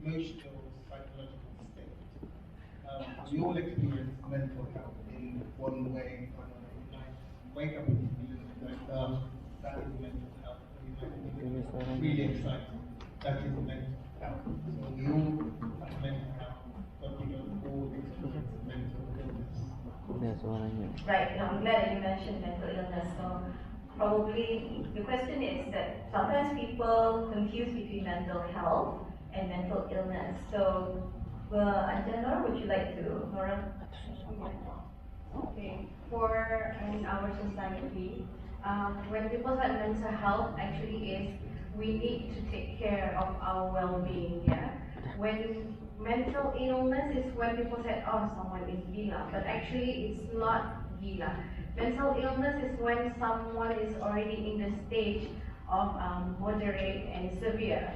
emotional, psychological state. We all experience mental health in one way or another. You might wake up and feel like, that is mental health. You might feel really excited. That is mental health. So we all have mental health, but we don't all experience mental illness. Right, I'm glad that you mentioned mental illness. So probably the question is that sometimes people confuse between mental health and mental illness. So, Anjana, would you like to, Nora? Okay, for in our society, when people say mental health, actually is we need to take care of our well-being. Yeah, when mental illness is when people say, oh, someone is gila, but actually it's not gila. Mental illness is when someone is already in the stage of moderate and severe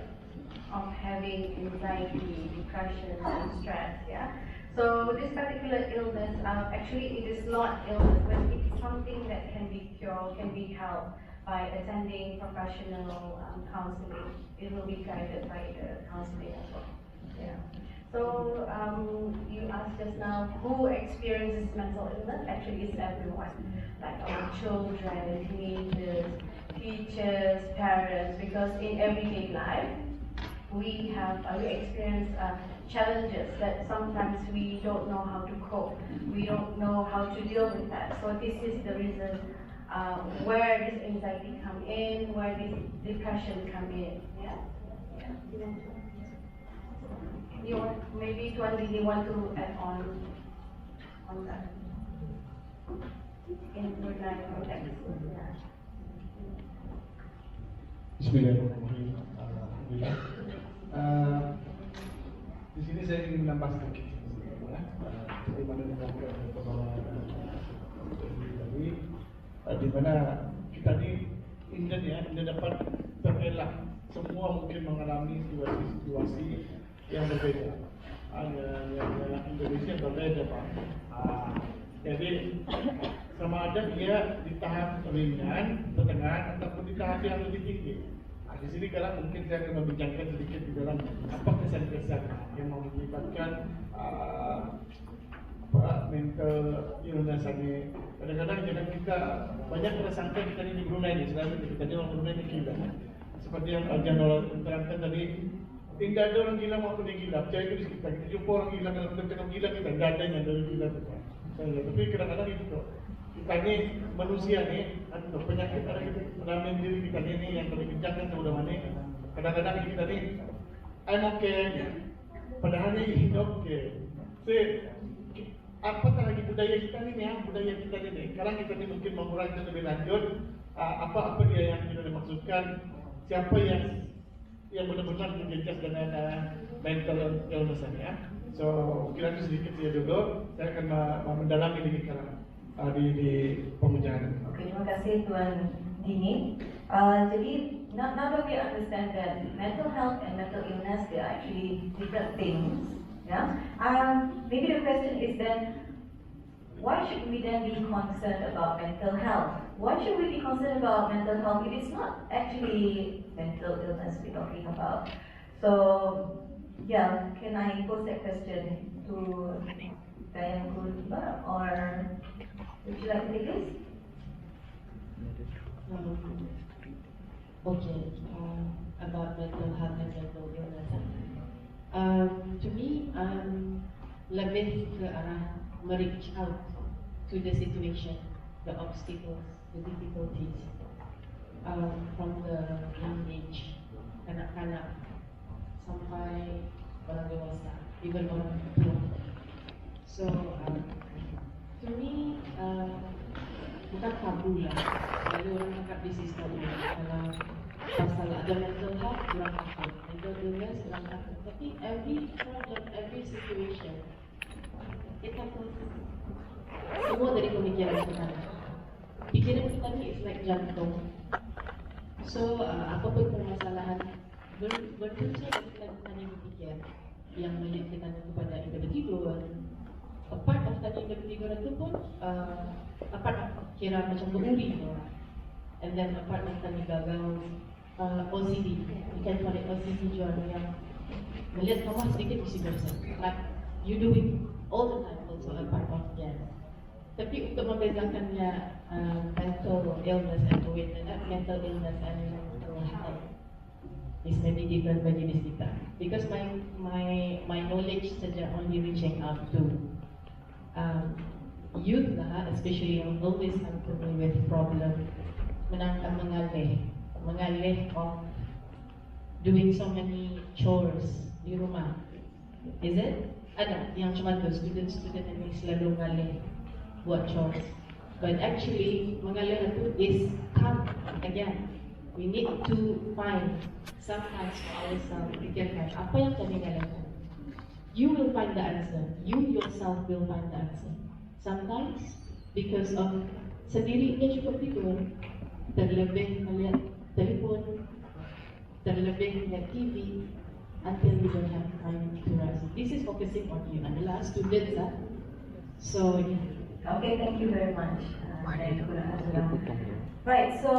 of having anxiety, depression, and stress. Yeah. So this particular illness, actually, it is not illness, but it's something that can be cured, can be helped by attending professional counseling. It will be guided by the counseling as well. Yeah. So you asked just now who experiences mental illness. Actually, it's everyone, like our children, teenagers, teachers, parents. Because in everyday life, we experience challenges that sometimes we don't know how to cope. We don't know how to deal with that. So this is the reason where this anxiety come in, where this depression come in. Yeah. Maybe Tuan Lily want to add on that in your life context. Yeah. Bismillahirrahmanirrahim. Di sini saya ingin menambah sedikit, seperti mana dilakukan oleh pembawa tadi, di mana kita ini dapat terelak. Semua mungkin mengalami situasi yang berbeda. Yang Indonesia berbeda, Pak. Jadi sama ada dia di tahap ringan, pertengahan, ataupun di tahap yang lebih tinggi. Di sini kalau mungkin saya akan membincangkan sedikit di dalam apa kesan-kesan yang mengakibatkan mental illness ini. Kadang-kadang jangan kita banyak prasangka kita ini di Brunei ini, selalu kita orang Brunei ini gila. Seperti yang Janol terangkan tadi, tidak ada orang gila maupun yang gila. Percaya itu di sekitar kita jumpa orang gila dalam bentuk gila kita, tidak ada yang dari gila kita. Tapi kadang-kadang itu kita ini manusia nih, atau penyakit ada kita dalam diri kita ini yang lebih kencang kan sudah mana. Kadang-kadang kita ini, I'm okay, padahal ini okay. Apakah lagi budaya kita ini ya, budaya kita ini. Sekarang kita ini mungkin menguraikan lebih lanjut apa dia yang kita maksudkan, siapa yang benar-benar menjejas dengan mental illness ya. So kira itu sedikit saja dulu. Saya akan mendalami ini sekarang di pemujaan. Oke, terima kasih Tuan Dini. Jadi now that we understand that mental health and mental illness they are actually different things. Yeah. Maybe the question is then, why should we then be concerned about mental health? Why should we be concerned about mental health if it's not actually mental illness we're talking about? So, yeah, can I pose that question to Diane Kulba, or would you like to take this? Okay, about mental health and mental illness. To me, lebih ke arah reach out to the situation, the obstacles, the difficulties from the young age, kanak-kanak sampai orang dewasa, even orang tua. So, to me, bukan tabu lah. Lalu orang cakap this is tabu. Kalau pasal ada mental health, orang takut. Mental illness, orang takut. Tapi every problem, every situation, it happens. Semua dari pemikiran kita. Pikiran kita ni is like jantung. So, apapun permasalahan, berpunca dari kita yang berfikir, yang melihat kita kepada individu. A part of tadi individu itu pun, a part of kira macam beruri. And then a part of tadi gagal OCD. We can call it OCD jual yang melihat trauma sedikit mesti bosan. But you do it all the time also a part of them. Tapi untuk membedakannya mental illness and mental illness and mental health is maybe different bagi diri kita. Because my knowledge saja only reaching out to youth lah, especially yang always come to me with problem mengalih of doing so many chores di rumah. Is it? Ada yang cuma tu student yang selalu mengalih buat chores. But actually mengalir itu is come again. We need to find sometimes for ourselves, fikirkan apa yang kami galakkan. You will find the answer. You yourself will find the answer. Sometimes because of sendirinya cukup tidur, terlebih melihat telefon, terlebih melihat TV, until you don't have time to rest. This is focusing on you adalah students lah. So yeah. Okay, thank you very much. Right, so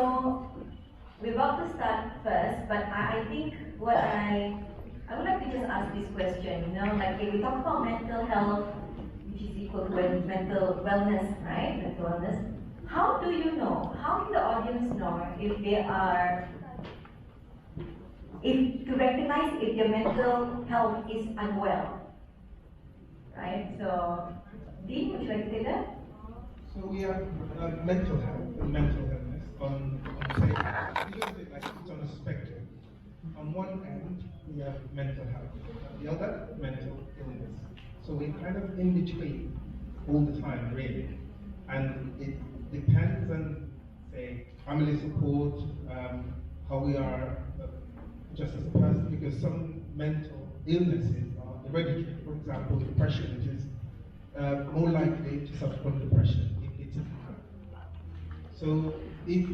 we're about to start first, but I think what I would like to just ask this question. You know, like if we talk about mental health, which is equal to mental wellness, right? Mental wellness. How do you know? How can the audience know if they are, to recognize if their mental health is unwell, right? So, Dean, would you like to say that? So we have mental health and mental illness on say, like it's on a spectrum. On one end, we have mental health, the other, mental illness. So we're kind of in between all the time, really. And it depends on, say, family support, how we are just as a person, because some mental illnesses are hereditary. For example, depression, which is more likely to suffer from depression if it's a parent. So if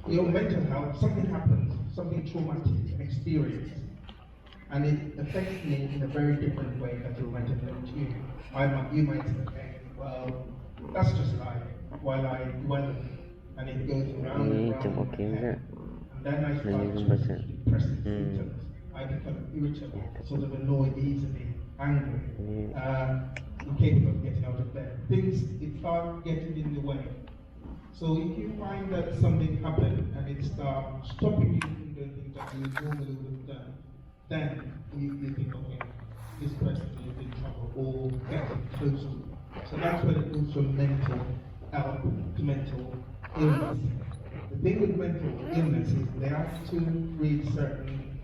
your mental health, something happens, something traumatic, an experience, and it affects me in a very different way that it might affect you. You might say, okay, well, that's just life, while I dwell on it, and it goes around and around in my head. And then I start to depressive symptoms. I become irritable, sort of annoyed easily, angry, incapable of getting out of bed. Things, it starts getting in the way. So if you find that something happened and it starts stopping you from doing things that you normally would have done, then you think, okay, this person is in trouble, or getting close to it. So that's when it goes from mental health to mental illness. The thing with mental illness is they have to read certain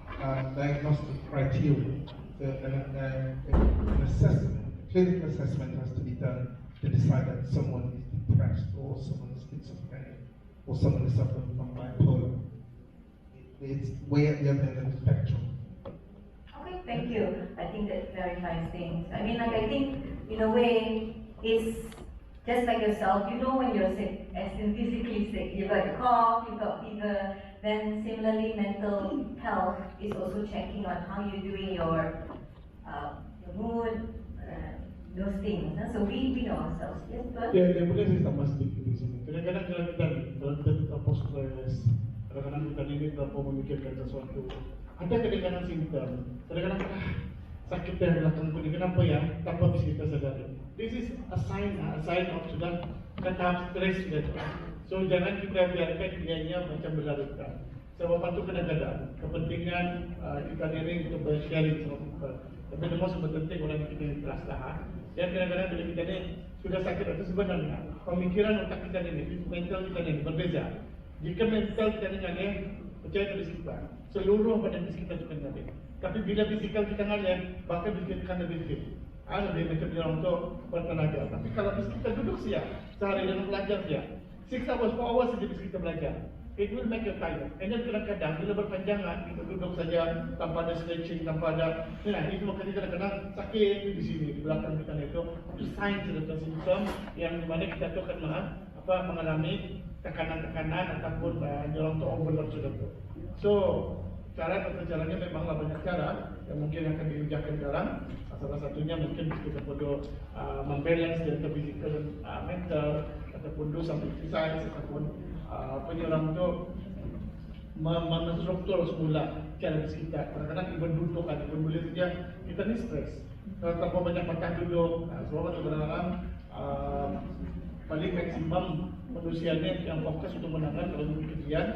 diagnostic criteria. So an assessment, a clinical assessment has to be done to decide that someone is depressed, or someone is schizophrenic, or someone is suffering from bipolar. It's way at the other end of the spectrum. Okay, thank you. I think that clarifies things. I mean, like, I think, in a way, it's just like yourself, you know when you're sick, as in physically sick. You've got a cough, you've got fever, then similarly mental health is also checking on how you're doing your mood, those things. So we know ourselves. Yes, but Ya, boleh saya tambah sedikit di sini. Kadang-kadang kalau kita post-stress, kadang-kadang kita ini terlalu memikirkan sesuatu. Ada kadang-kadang simptom, kadang-kadang sakit yang belakang pun kenapa ya, tanpa bisa kita sadari. This is a sign of sudah tahap stres sudah. So jangan kita biarkan dianya macam berlarut-larut. Sebab itu kadang-kadang kepentingan kita ini untuk bersharing sama kita. Tapi the most penting orang kita ini keras tahan. Dan kadang-kadang bila kita ini sudah sakit itu sebenarnya pemikiran otak kita ini, mental kita ini berbeza. Jika mental kita ini ngalih, percaya itu fisikal. Seluruh badan kita juga ngalih. Tapi bila fisikal kita ngalih, bahkan kita lebih fit. Lebih macam orang tu bertenaga. Tapi kalau kita duduk siap, sehari dan belajar siap, 6 hours, 4 hours saja kita belajar. It will make you tired. And then kadang-kadang bila berpanjangan, kita duduk saja tanpa ada stretching, tanpa ada, itu makanya kadang-kadang sakit di sini, di belakang kita itu. Itu sign atau simptom yang dimana kita tu akan mengalami tekanan-tekanan ataupun orang tu overload sudah tu. So cara atau caranya memanglah banyak cara yang mungkin akan diujarkan sekarang. Salah satunya mungkin kita perlu membalance antara physical dan mental, ataupun do some exercise, ataupun orang tu mana struktur semula cara kita. Kadang-kadang even duduk kan, even boleh dia kita ni stres. Kalau tanpa banyak makan duduk, sebab kadang-kadang paling maksimum manusia ni yang fokus untuk menangkan kalau kemudian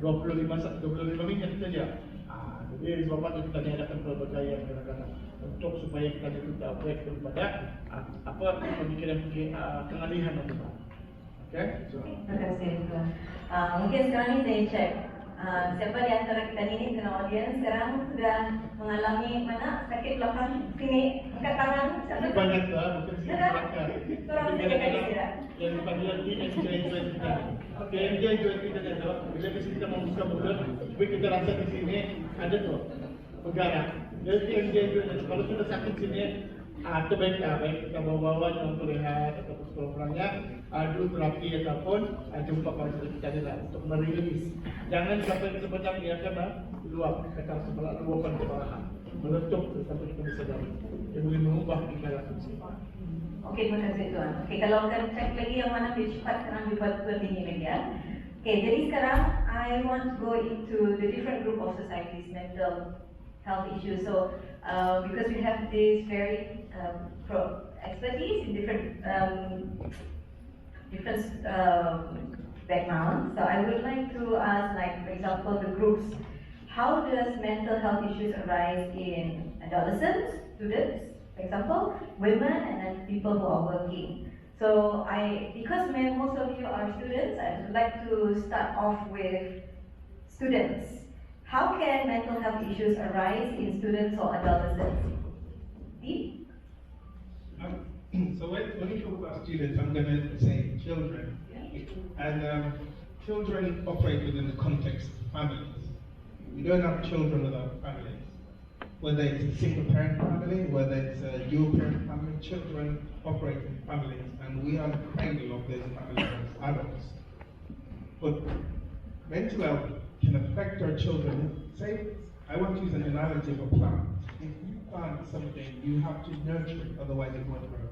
25 minit saja. Jadi sebabnya kita adakan berbagai yang kadang-kadang untuk supaya kita tidak break daripada pemikiran pengalihan itu. Okay? So. Terima kasih Tuan. Mungkin sekarang ni saya cek siapa di antara kita ni kena audiens sekarang sudah mengalami mana sakit belakang sini, angkat tangan siapa? Banyak lah, mungkin Sudah? Seorang saja kali tidak? Yang dipanggil TNJ20 kita. TNJ20 kita ada, bila kita membuka mulut, supaya kita rasa di sini ada tu bergerak. Jadi TNJ20 kalau sudah sakit sini, atau baik kita bawa-bawa untuk rehat ataupun sekurang-kurangnya dulu terapi ataupun jumpa konsul kita lah untuk merilis. Jangan sampai sepanjang dia kan luap kata sebelah luapan kepala meletup sampai kita bisa dapat. Dia boleh mengubah pikiran kita. Okey, terima kasih Tuan. Okey, kalau akan cek lagi yang mana lebih cepat sekarang dibuat ini lagi ya. Okey, jadi sekarang I want to go into the different group of societies mental health issues. So because we have this very expertise in different backgrounds, so I would like to ask, like for example, the groups. How does mental health issues arise in adolescents, students, for example, women, and then people who are working? So because most of you are students, I would like to start off with students. How can mental health issues arise in students or adolescents? Steve? So when we talk about students, I'm going to say children. And children operate within the context of families. We don't have children without families. Whether it's a single parent family, whether it's a dual parent family, children operate in families, and we are the cradle of those families as adults. But mental health can affect our children. Say, I want to use an analogy of a plant. If you plant something, you have to nurture it, otherwise it won't grow.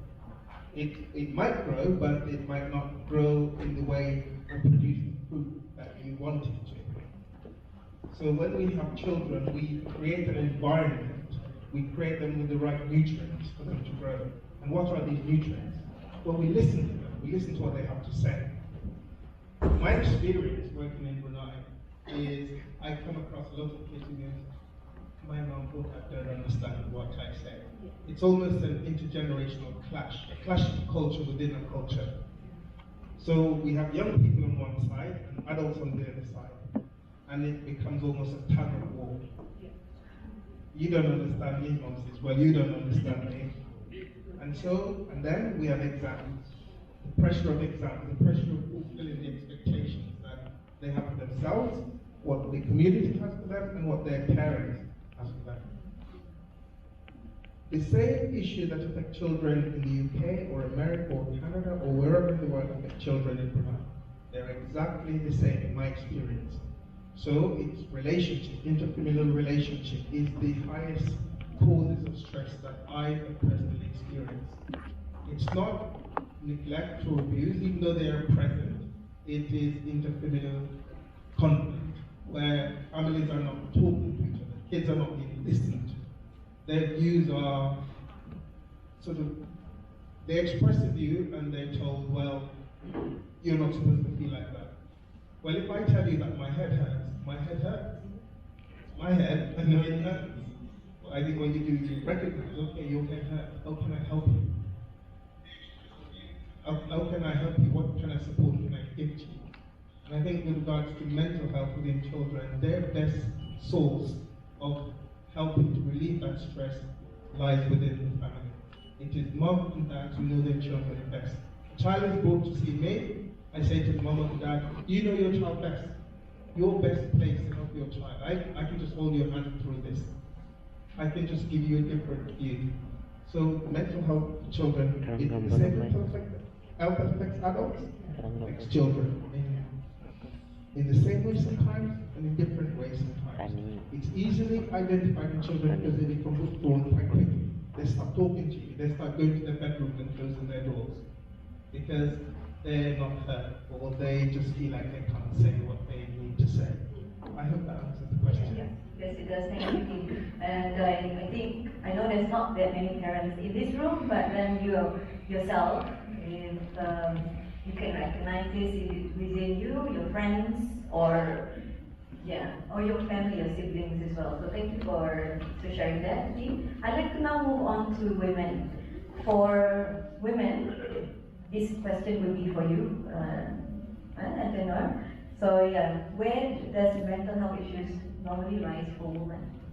It might grow, but it might not grow in the way of producing fruit that you want it to. So when we have children, we create an environment, we create them with the right nutrients for them to grow. And what are these nutrients? Well, we listen to them, we listen to what they have to say. My experience working in Brunei is I come across a lot of kids who go, my mom thought I don't understand what I say. It's almost an intergenerational clash, a clash of culture within a culture. So we have young people on one side and adults on the other side. And it becomes almost a tug of war. You don't understand me, mom says, well, you don't understand me. And then we have exams. The pressure of exams, the pressure of fulfilling the expectations that they have for themselves, what the community has for them, and what their parents has for them. The same issue that affect children in the UK or America or Canada or wherever in the world affect children in Brunei. They're exactly the same in my experience. So it's relationship, interfamilial relationship is the highest causes of stress that I have personally experienced. It's not neglect or abuse, even though they are present. It is interfamilial conflict, where families are not talking to each other, kids are not being listened to. Their views are sort of, they express a view and they're told, well, you're not supposed to feel like that. Well, if I tell you that my head hurts, my head hurts. It's my head, I know it hurts. Well, I think what you do is you recognize, okay, your head hurts. How can I help you? How can I help you? What kind of support can I give to you? And I think with regards to mental health within children, their best source of helping to relieve that stress lies within the family. It is mom and dad who know their children best. A child is brought to see me, I say to the mom and dad, you know your child best. Your best place to help your child. I can just hold your hand through this. I can just give you a different view. So mental health children, the same mental health affects adults, affects children. In the same way sometimes, and in different ways sometimes. It's easily identified in children because they become withdrawn quite quickly. They start talking to you, they start going to their bedroom and closing their doors. Because they're not heard, or they just feel like they can't say what they need to say. I hope that answers the question. Yes, yes, it does. Thank you, Kim. And I think, I know there's not that many parents in this room, but then you yourself, if you can recognize this within you, your friends, or or your family, your siblings as well. So thank you for sharing that, Kim. I'd like to now move on to women. For women, this question will be for you, Antenor. So where does mental health issues normally rise for women?